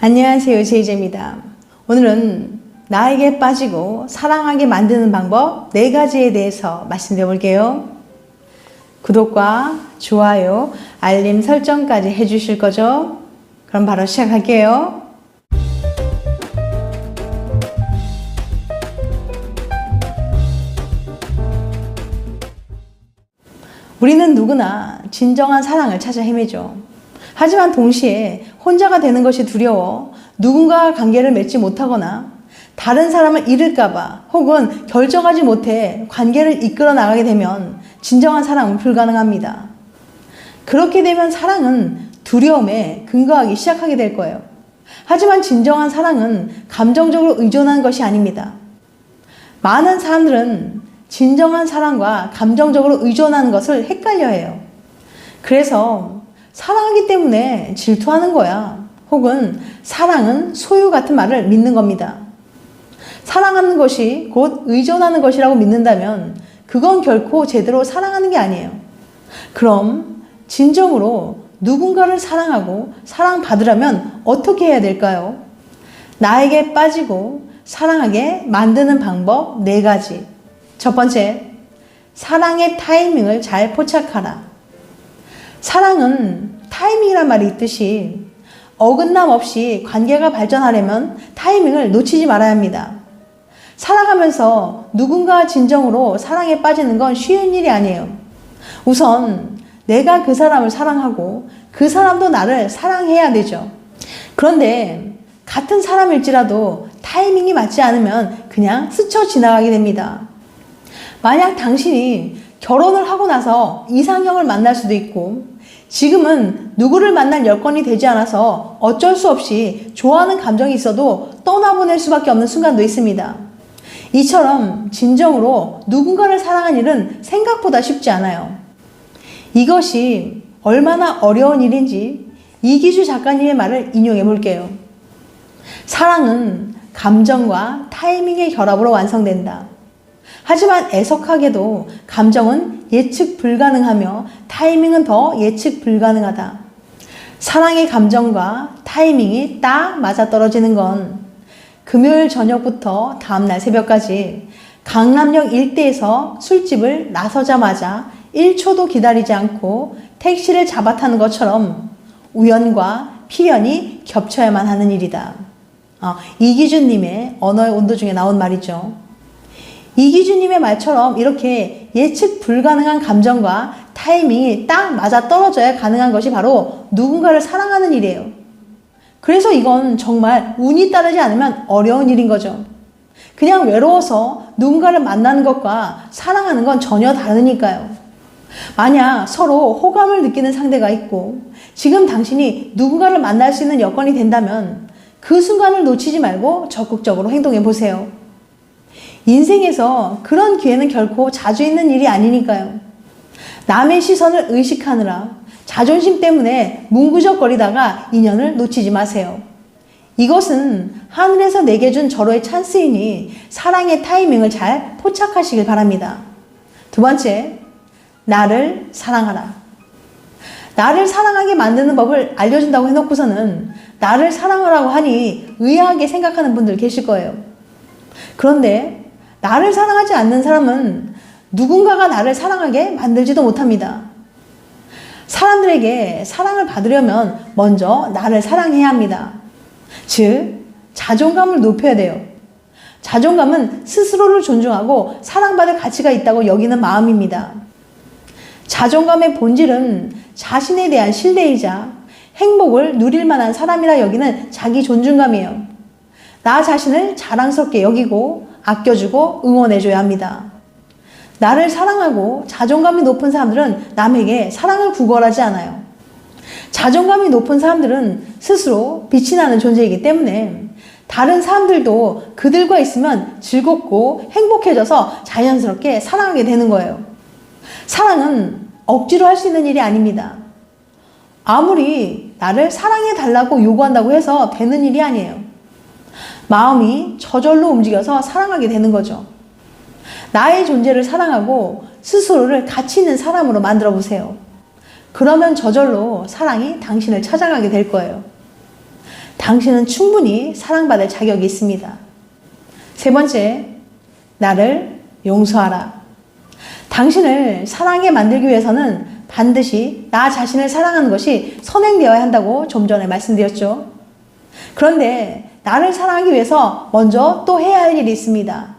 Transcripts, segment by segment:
안녕하세요, 제이제입니다. 오늘은 나에게 빠지고 사랑하게 만드는 방법 4가지에 대해서 말씀드려 볼게요. 구독과 좋아요, 알림 설정까지 해주실 거죠? 그럼 바로 시작할게요. 우리는 누구나 진정한 사랑을 찾아 헤매죠. 하지만 동시에 혼자가 되는 것이 두려워 누군가와 관계를 맺지 못하거나 다른 사람을 잃을까봐 혹은 결정하지 못해 관계를 이끌어 나가게 되면 진정한 사랑은 불가능합니다. 그렇게 되면 사랑은 두려움에 근거하기 시작하게 될 거예요. 하지만 진정한 사랑은 감정적으로 의존하는 것이 아닙니다. 많은 사람들은 진정한 사랑과 감정적으로 의존하는 것을 헷갈려 해요. 그래서 사랑하기 때문에 질투하는 거야. 혹은 사랑은 소유 같은 말을 믿는 겁니다. 사랑하는 것이 곧 의존하는 것이라고 믿는다면 그건 결코 제대로 사랑하는 게 아니에요. 그럼 진정으로 누군가를 사랑하고 사랑받으려면 어떻게 해야 될까요? 나에게 빠지고 사랑하게 만드는 방법 4가지. 첫 번째, 사랑의 타이밍을 잘 포착하라. 사랑은 타이밍이란 말이 있듯이 어긋남 없이 관계가 발전하려면 타이밍을 놓치지 말아야 합니다. 살아가면서 누군가 진정으로 사랑에 빠지는 건 쉬운 일이 아니에요. 우선 내가 그 사람을 사랑하고 그 사람도 나를 사랑해야 되죠. 그런데 같은 사람일지라도 타이밍이 맞지 않으면 그냥 스쳐 지나가게 됩니다. 만약 당신이 결혼을 하고 나서 이상형을 만날 수도 있고 지금은 누구를 만날 여건이 되지 않아서 어쩔 수 없이 좋아하는 감정이 있어도 떠나보낼 수밖에 없는 순간도 있습니다. 이처럼 진정으로 누군가를 사랑하는 일은 생각보다 쉽지 않아요. 이것이 얼마나 어려운 일인지 이기주 작가님의 말을 인용해 볼게요. 사랑은 감정과 타이밍의 결합으로 완성된다. 하지만 애석하게도 감정은 예측 불가능하며 타이밍은 더 예측 불가능하다. 사랑의 감정과 타이밍이 딱 맞아떨어지는 건 금요일 저녁부터 다음날 새벽까지 강남역 일대에서 술집을 나서자마자 1초도 기다리지 않고 택시를 잡아 타는 것처럼 우연과 필연이 겹쳐야만 하는 일이다. 이기준님의 언어의 온도 중에 나온 말이죠. 이기준님의 말처럼 이렇게 예측 불가능한 감정과 타이밍이 딱 맞아 떨어져야 가능한 것이 바로 누군가를 사랑하는 일이에요. 그래서 이건 정말 운이 따르지 않으면 어려운 일인 거죠. 그냥 외로워서 누군가를 만나는 것과 사랑하는 건 전혀 다르니까요. 만약 서로 호감을 느끼는 상대가 있고 지금 당신이 누군가를 만날 수 있는 여건이 된다면 그 순간을 놓치지 말고 적극적으로 행동해 보세요. 인생에서 그런 기회는 결코 자주 있는 일이 아니니까요. 남의 시선을 의식하느라 자존심 때문에 뭉구적거리다가 인연을 놓치지 마세요. 이것은 하늘에서 내게 준 절호의 찬스이니 사랑의 타이밍을 잘 포착하시길 바랍니다. 두 번째, 나를 사랑하라. 나를 사랑하게 만드는 법을 알려준다고 해놓고서는 나를 사랑하라고 하니 의아하게 생각하는 분들 계실 거예요. 그런데 나를 사랑하지 않는 사람은 누군가가 나를 사랑하게 만들지도 못합니다. 사람들에게 사랑을 받으려면 먼저 나를 사랑해야 합니다. 즉, 자존감을 높여야 돼요. 자존감은 스스로를 존중하고 사랑받을 가치가 있다고 여기는 마음입니다. 자존감의 본질은 자신에 대한 신뢰이자 행복을 누릴 만한 사람이라 여기는 자기 존중감이에요. 나 자신을 자랑스럽게 여기고 아껴주고 응원해줘야 합니다. 나를 사랑하고 자존감이 높은 사람들은 남에게 사랑을 구걸하지 않아요. 자존감이 높은 사람들은 스스로 빛이 나는 존재이기 때문에 다른 사람들도 그들과 있으면 즐겁고 행복해져서 자연스럽게 사랑하게 되는 거예요. 사랑은 억지로 할 수 있는 일이 아닙니다. 아무리 나를 사랑해달라고 요구한다고 해서 되는 일이 아니에요. 마음이 저절로 움직여서 사랑하게 되는 거죠. 나의 존재를 사랑하고 스스로를 가치 있는 사람으로 만들어 보세요. 그러면 저절로 사랑이 당신을 찾아가게 될 거예요. 당신은 충분히 사랑받을 자격이 있습니다. 세 번째, 나를 용서하라. 당신을 사랑하게 만들기 위해서는 반드시 나 자신을 사랑하는 것이 선행되어야 한다고 좀 전에 말씀드렸죠. 그런데 나를 사랑하기 위해서 먼저 또 해야 할 일이 있습니다.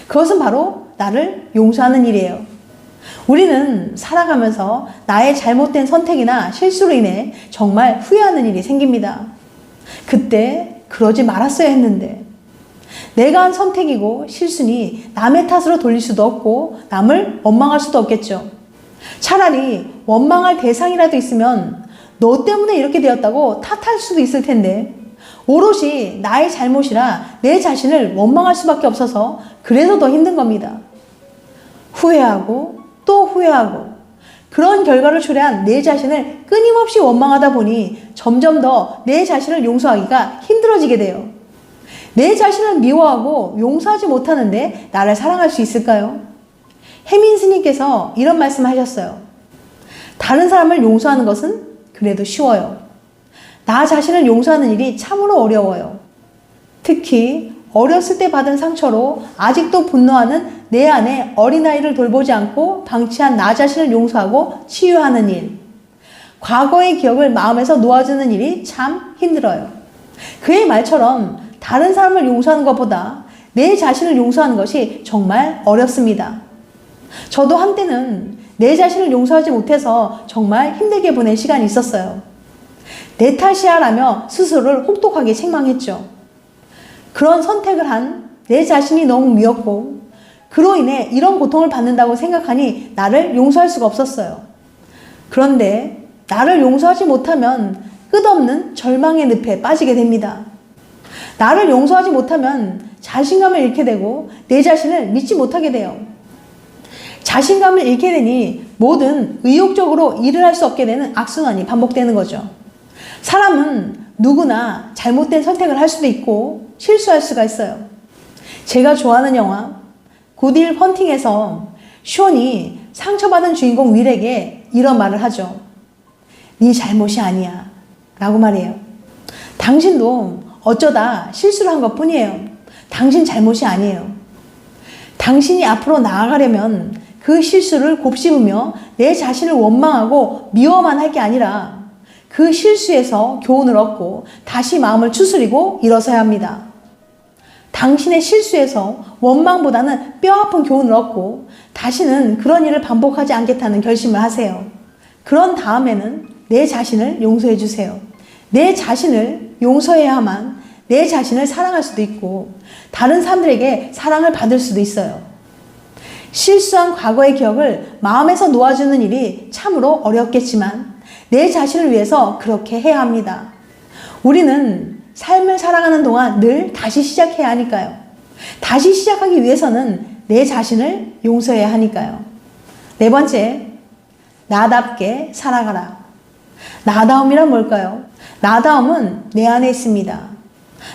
그것은 바로 나를 용서하는 일이에요. 우리는 살아가면서 나의 잘못된 선택이나 실수로 인해 정말 후회하는 일이 생깁니다. 그때 그러지 말았어야 했는데, 내가 한 선택이고 실수니 남의 탓으로 돌릴 수도 없고 남을 원망할 수도 없겠죠. 차라리 원망할 대상이라도 있으면 너 때문에 이렇게 되었다고 탓할 수도 있을 텐데, 오롯이 나의 잘못이라 내 자신을 원망할 수밖에 없어서 그래서 더 힘든 겁니다. 후회하고 또 후회하고 그런 결과를 초래한 내 자신을 끊임없이 원망하다 보니 점점 더 내 자신을 용서하기가 힘들어지게 돼요. 내 자신을 미워하고 용서하지 못하는데 나를 사랑할 수 있을까요? 혜민 스님께서 이런 말씀을 하셨어요. 다른 사람을 용서하는 것은 그래도 쉬워요. 나 자신을 용서하는 일이 참으로 어려워요. 특히 어렸을 때 받은 상처로 아직도 분노하는 내 안에 어린아이를 돌보지 않고 방치한 나 자신을 용서하고 치유하는 일. 과거의 기억을 마음에서 놓아주는 일이 참 힘들어요. 그의 말처럼 다른 사람을 용서하는 것보다 내 자신을 용서하는 것이 정말 어렵습니다. 저도 한때는 내 자신을 용서하지 못해서 정말 힘들게 보낸 시간이 있었어요. 내 탓이야 라며 스스로를 혹독하게 책망했죠. 그런 선택을 한 내 자신이 너무 미웠고 그로 인해 이런 고통을 받는다고 생각하니 나를 용서할 수가 없었어요. 그런데 나를 용서하지 못하면 끝없는 절망의 늪에 빠지게 됩니다. 나를 용서하지 못하면 자신감을 잃게 되고 내 자신을 믿지 못하게 돼요. 자신감을 잃게 되니 뭐든 의욕적으로 일을 할 수 없게 되는 악순환이 반복되는 거죠. 사람은 누구나 잘못된 선택을 할 수도 있고 실수할 수가 있어요. 제가 좋아하는 영화 굿윌 헌팅에서 숀이 상처받은 주인공 윌에게 이런 말을 하죠. 네 잘못이 아니야 라고 말해요. 당신도 어쩌다 실수를 한 것뿐이에요. 당신 잘못이 아니에요. 당신이 앞으로 나아가려면 그 실수를 곱씹으며 내 자신을 원망하고 미워만 할 게 아니라 그 실수에서 교훈을 얻고 다시 마음을 추스리고 일어서야 합니다. 당신의 실수에서 원망보다는 뼈아픈 교훈을 얻고 다시는 그런 일을 반복하지 않겠다는 결심을 하세요. 그런 다음에는 내 자신을 용서해 주세요. 내 자신을 용서해야만 내 자신을 사랑할 수도 있고 다른 사람들에게 사랑을 받을 수도 있어요. 실수한 과거의 기억을 마음에서 놓아주는 일이 참으로 어렵겠지만 내 자신을 위해서 그렇게 해야 합니다. 우리는 삶을 살아가는 동안 늘 다시 시작해야 하니까요. 다시 시작하기 위해서는 내 자신을 용서해야 하니까요. 네 번째, 나답게 살아가라. 나다움이란 뭘까요? 나다움은 내 안에 있습니다.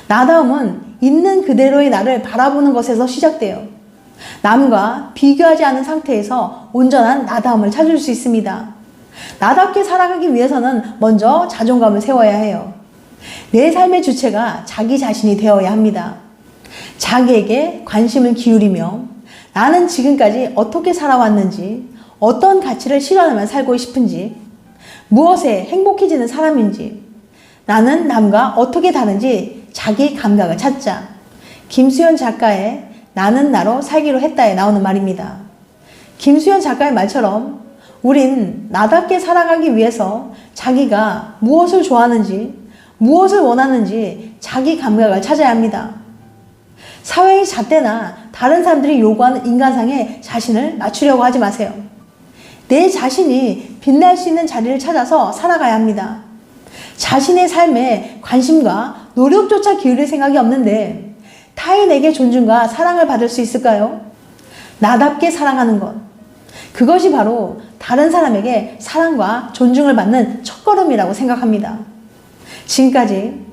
나다움은 있는 그대로의 나를 바라보는 것에서 시작돼요. 남과 비교하지 않은 상태에서 온전한 나다움을 찾을 수 있습니다. 나답게 살아가기 위해서는 먼저 자존감을 세워야 해요. 내 삶의 주체가 자기 자신이 되어야 합니다. 자기에게 관심을 기울이며 나는 지금까지 어떻게 살아왔는지, 어떤 가치를 실현하며 살고 싶은지, 무엇에 행복해지는 사람인지, 나는 남과 어떻게 다른지 자기 감각을 찾자. 김수현 작가의 나는 나로 살기로 했다에 나오는 말입니다. 김수현 작가의 말처럼 우린 나답게 살아가기 위해서 자기가 무엇을 좋아하는지, 무엇을 원하는지 자기 감각을 찾아야 합니다. 사회의 잣대나 다른 사람들이 요구하는 인간상에 자신을 맞추려고 하지 마세요. 내 자신이 빛날 수 있는 자리를 찾아서 살아가야 합니다. 자신의 삶에 관심과 노력조차 기울일 생각이 없는데 타인에게 존중과 사랑을 받을 수 있을까요? 나답게 살아가는 것. 그것이 바로 다른 사람에게 사랑과 존중을 받는 첫걸음이라고 생각합니다. 지금까지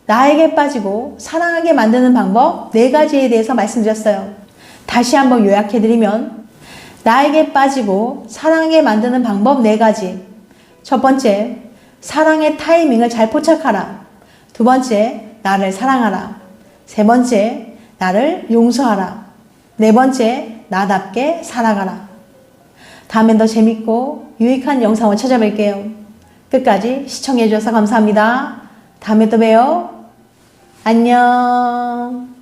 나에게 빠지고 사랑하게 만드는 방법 4가지에 대해서 말씀드렸어요. 다시 한번 요약해드리면 나에게 빠지고 사랑하게 만드는 방법 4가지. 첫 번째, 사랑의 타이밍을 잘 포착하라. 두 번째, 나를 사랑하라. 세 번째, 나를 용서하라. 네 번째, 나답게 살아가라. 다음엔 더 재밌고 유익한 영상을 찾아뵐게요. 끝까지 시청해주셔서 감사합니다. 다음에 또 봬요. 안녕.